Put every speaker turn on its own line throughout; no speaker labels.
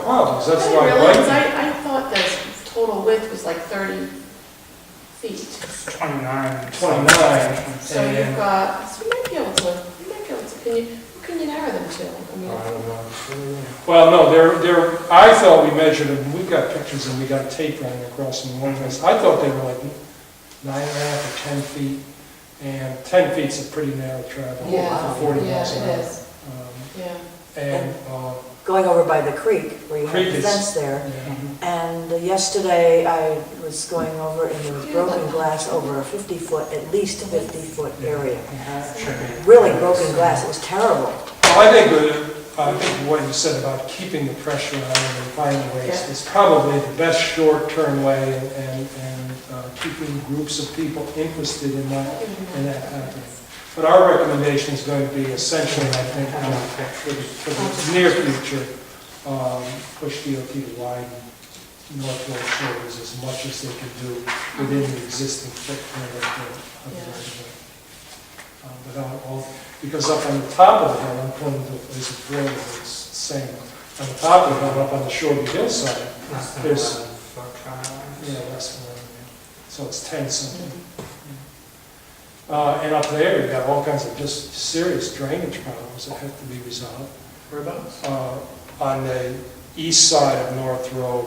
problems, that's
I
why
didn't realize,
biking.
I thought the total width was like 30 feet.
29.
29.
So
And-
you've got, so you might be able to, can you narrow them to? I mean,
I don't know.
Well, no, I thought we measured them, we got pictures and we got tape running across them in one place. I thought they were like 9.5 or 10 feet, and 10 feet's a pretty narrow travel
Yeah,
for 40
yeah,
miles an
it
hour.
is. Yeah.
And,
Going over by the creek where you
Creek
have the
is-
fence there.
yeah.
And yesterday I was going over and there was broken glass over a 50-foot, at least 50-foot area. Really broken glass, it was terrible.
Well, I think what you said about keeping the pressure on and finding ways
Yeah.
is probably the best short-term way and keeping groups of people interested in that happening. But our recommendation is going to be essentially, I think, for the near future, push DOT to widen North Road shoulders as much as they can do within the existing footprint of the right-of-way. Without all, because up on the top of the hill, I'm pointing to a place of road that's the same. On the top of the hill, up on the Shorty hillside, there's, yeah, less than that, yeah. So it's 10 something. And up there, you've got all kinds of just serious drainage problems that have to be resolved.
Whereabouts?
On the east side of North Road,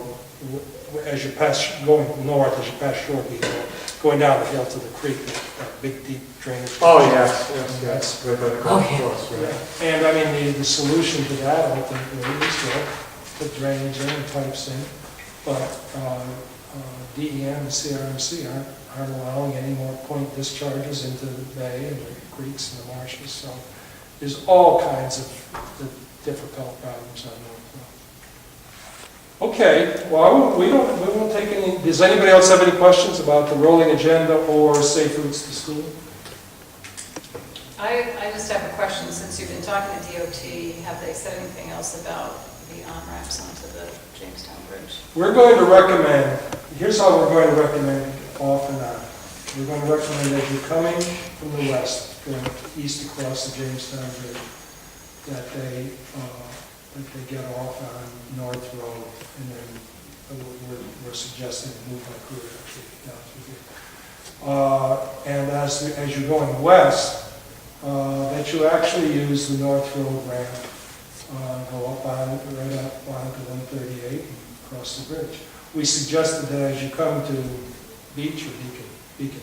as you pass, going north, as you pass Shorty Hill, going down the hill to the creek, that big deep drainage.
Oh, yes. Right by the golf course, right?
Yeah. And I mean, the solution to that, I think, is to put drainage in and pipes in, but DEM and CRMC aren't allowing any more point discharges into the bay and the creeks and the marshes, so there's all kinds of difficult problems on North Road. Okay, well, we won't take any, does anybody else have any questions about the rolling agenda or safe routes to school?
I just have a question, since you've been talking to DOT, have they said anything else about the on-ramps onto the Jamestown Bridge?
We're going to recommend, here's how we're going to recommend off and on. We're going to recommend as you're coming from the west, going east across the Jamestown Bridge, that they get off on North Road, and then we're suggesting a move by crew down through here. And as you're going west, that you actually use the North Road ramp, go up on, right up onto 138 and cross the bridge. We suggested that as you come to Beach or Beacon,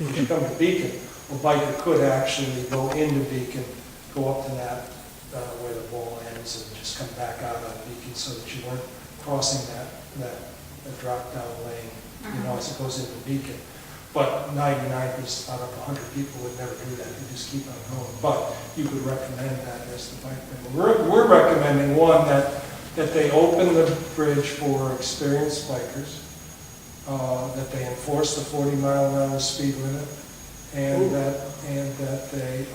as you come to Beacon, a biker could actually go into Beacon, go up to that, where the wall ends, and just come back out on Beacon so that you weren't crossing that drop-down lane, you know, as it goes into Beacon. But 99 out of 100 people would never do that. They just keep on going. But you could recommend that as the bike lane. We're recommending, one, that they open the bridge for experienced bikers, that they enforce the 40-mile-an-hour speed limit, and that they...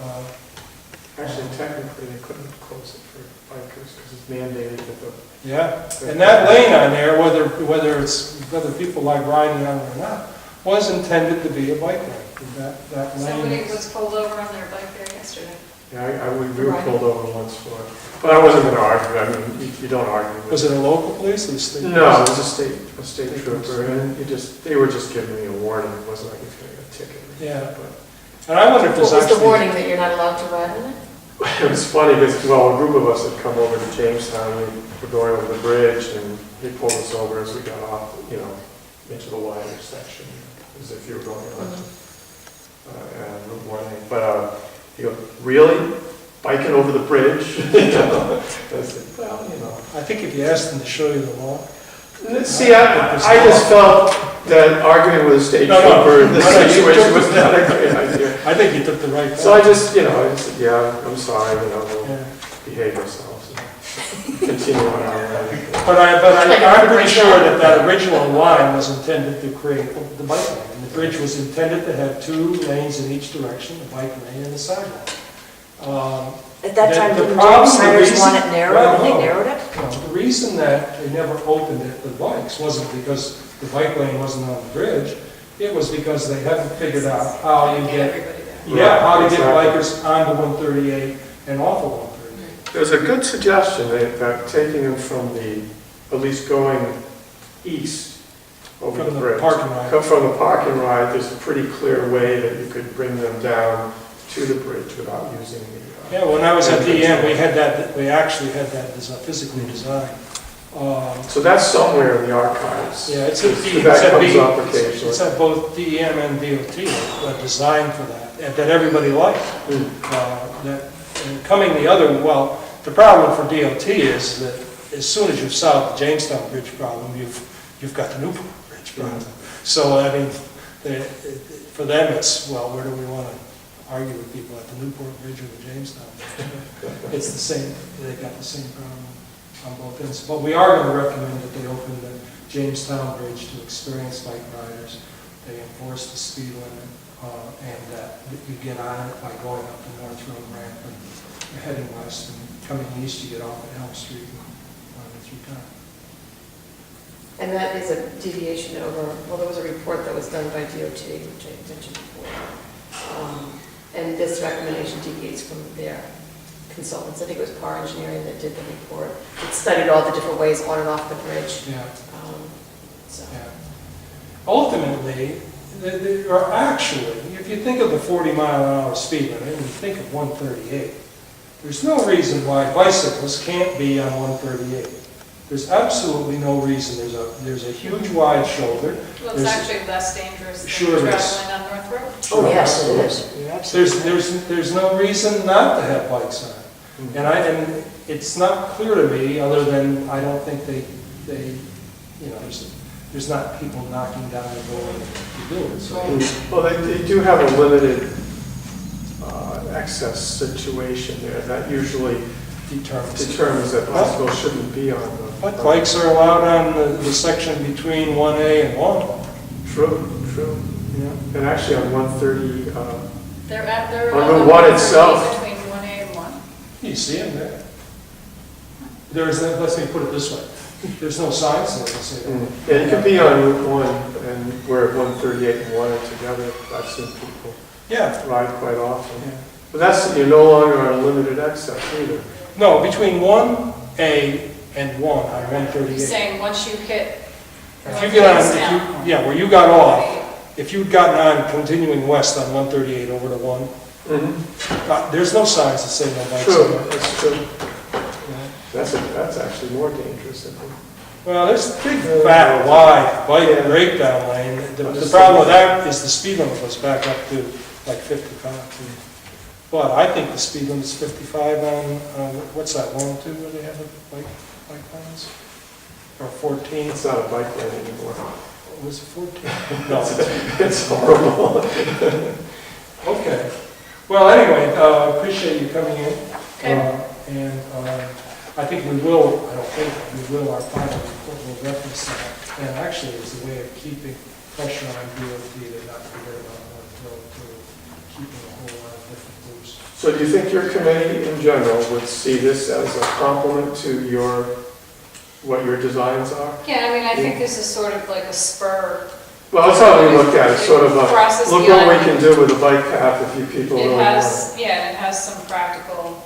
Actually, technically, they couldn't close it for bikers because it's mandated that the...
Yeah, and that lane on there, whether people like riding on it or not, was intended to be a bike lane. That lane.
Somebody was pulled over on their bike there yesterday.
Yeah, we were pulled over once for it. But I wasn't going to argue. I mean, you don't argue with...
Was it a local police or the state?
No, it was a state trooper, and they were just giving me a warning. It wasn't like it's going to get a ticket.
Yeah.
But
And I wonder if
What
there's
was
actually...
the warning, that you're not allowed to ride on it?
it was funny because, well, a group of us had come over to Jamestown. We were going over the bridge, and he pulled us over as we got off, into the wider section, as if you were going on Route 1. But he goes, really? Biking over the bridge? I said, well,
I think if you asked them to show you the law...
See, I just felt that arguing with a state trooper in this situation was not a great idea.
I think you took the right path.
So I just said, yeah, I'm sorry, we'll behave ourselves and continue on our way.
But I'm pretty sure that original line was intended to create the bike lane. And the bridge was intended to have 2 lanes in each direction, the bike lane and the sidewalk.
At that time,
The
didn't
problem-
James
the
Hires
reason-
want it narrow, and they
No.
narrowed it?
No, the reason that they never opened it for bikes wasn't because the bike lane wasn't on the bridge. It was because they hadn't figured out how you get,
everybody there.
how to get
Exactly.
bikers onto 138 and off of 138.
There's a good suggestion that taking them from at least going east over
From
the
the
bridge.
parking lot.
Come from the parking lot, there's a pretty clear way that you could bring them down to the bridge without using the.
Yeah, when I was at DM, we actually had that physically designed.
So that's somewhere in the archives.
Yeah, it's at
That comes up occasionally.
it's at both DEM and DOT, a design for that, and that everybody liked. And coming the other, well, the problem for DOT is that as soon as you've solved the Jamestown Bridge problem, you've got the Newport Bridge problem. So, I mean, for them, it's, well, where do we want to argue with people, at the Newport Bridge or the Jamestown Bridge? It's the same, they've got the same problem on both ends. But we are going to recommend that they open the Jamestown Bridge to experienced bike riders. They enforce the speed limit, and that you get on it by going up the North Road ramp and you're heading west, and coming east, you get off at Elm Street and run through town.
And that is a deviation over, well, there was a report that was done by DOT, which I mentioned before. And this recommendation deviates from their consultants. I think it was Par Engineering that did the report. It studied all the different ways on and off the bridge.
Yeah.
So.
Yeah. Ultimately, there are actually, if you think of the 40-mile-an-hour speed limit and you think of 138, there's no reason why bicyclists can't be on 138. There's absolutely no reason. There's a huge wide shoulder.
Well, it's actually less dangerous than
Sure it is.
traveling on North Road.
Oh, yes, it is. You're absolutely right.
There's no reason not to have bikes on. And it's not clear to me, other than I don't think they you know, there's not people knocking down the door to do it. So
Well, they do have a limited excess situation there. That usually determines that bicycles shouldn't be on the.
But bikes are allowed on the section between 1A and 1.
True.
Yeah.
And actually on 130,
They're
On
allowed
the one
130
itself.
between 1A and 1.
You see them there. Let me put it this way. There's no signs there that say that.
Yeah, you could be on Route 1 and where 138 and 1 are together. I've seen people
Yeah.
ride quite often.
Yeah.
But you're no longer on limited access either.
No, between 1A and 1 on
You're
138.
saying once you hit
If you get on,
down.
yeah, where you got off, if you'd gotten on continuing west on 138 over to 1, there's no signs that say no bikes.
True,
on there.
that's true.
Yeah.
That's actually more dangerous, I think.
Well, there's a big, fat, wide bike breakdown lane. The problem with that is the speed limit goes back up to like 55. But I think the speed limit's 55 on what's that, 102, where they have the bike lanes? Or 14?
It's not a bike lane anymore.
Was it 14? No.
It's horrible.
Okay. Well, anyway, appreciate you coming in.
Okay.
And I think we will, I don't think, we will, our final report will reference that. And actually, it's a way of keeping pressure on DOT to not forget about North Road, to keeping a whole lot of different groups.
So do you think your committee in general would see this as a complement to what your designs are?
Yeah, I mean, I think this is sort of like a spur.
Well, that's how we look at it, sort of
Crosses
look
the
what we
line.
can do with a bike path if you people really
It
want it.
has, yeah, it has some practical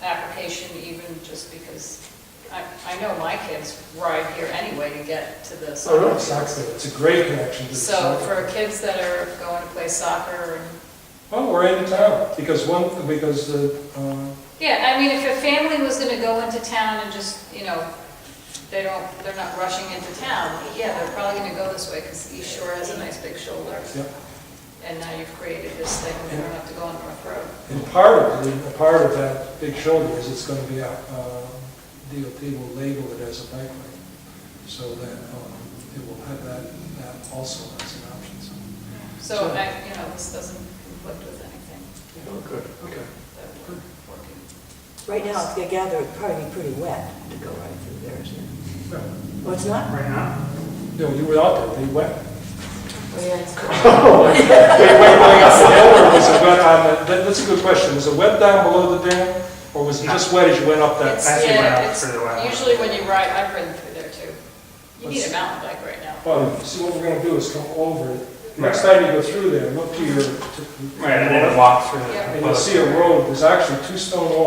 application even just because I know my kids ride here anyway to get to the
Oh, really?
soccer
Exactly.
fields.
It's a great connection to the
So
soccer.
for kids that are going to play soccer and,
Well, we're in town, because the,
yeah, I mean, if a family was gonna go into town and just, they're not rushing into town, yeah, they're probably gonna go this way because the East Shore has a nice big shoulder.
Yep.
And now you've created this thing, and they don't have to go on North Road.
and part of that big shoulder is it's going to be out, DOT will label it as a bike lane, so that it will have that also as an option.
So, this doesn't conflict with anything
Oh, good, okay.
that we're working.
Right now, I gather it'd probably be pretty wet to go right through there, isn't it?
No,
Oh, it's not?
Right now?
no, you were out there, they wet.
Oh, yeah, it's cool.
Wait, going up the hill, or was it wet on that's a good question. Was it wet down below the dam, or was it just wet as you went up that?
It's,
Actually went
yeah,
out
it's
further west.
usually when you ride, I've ridden through there too. You need a mountain bike right now.
Well, see, what we're going to do is come over it. Next time you go through there, look to your,
Right, and then walk through
Yeah.
the.
and you'll see a road, there's actually 2 stone walls.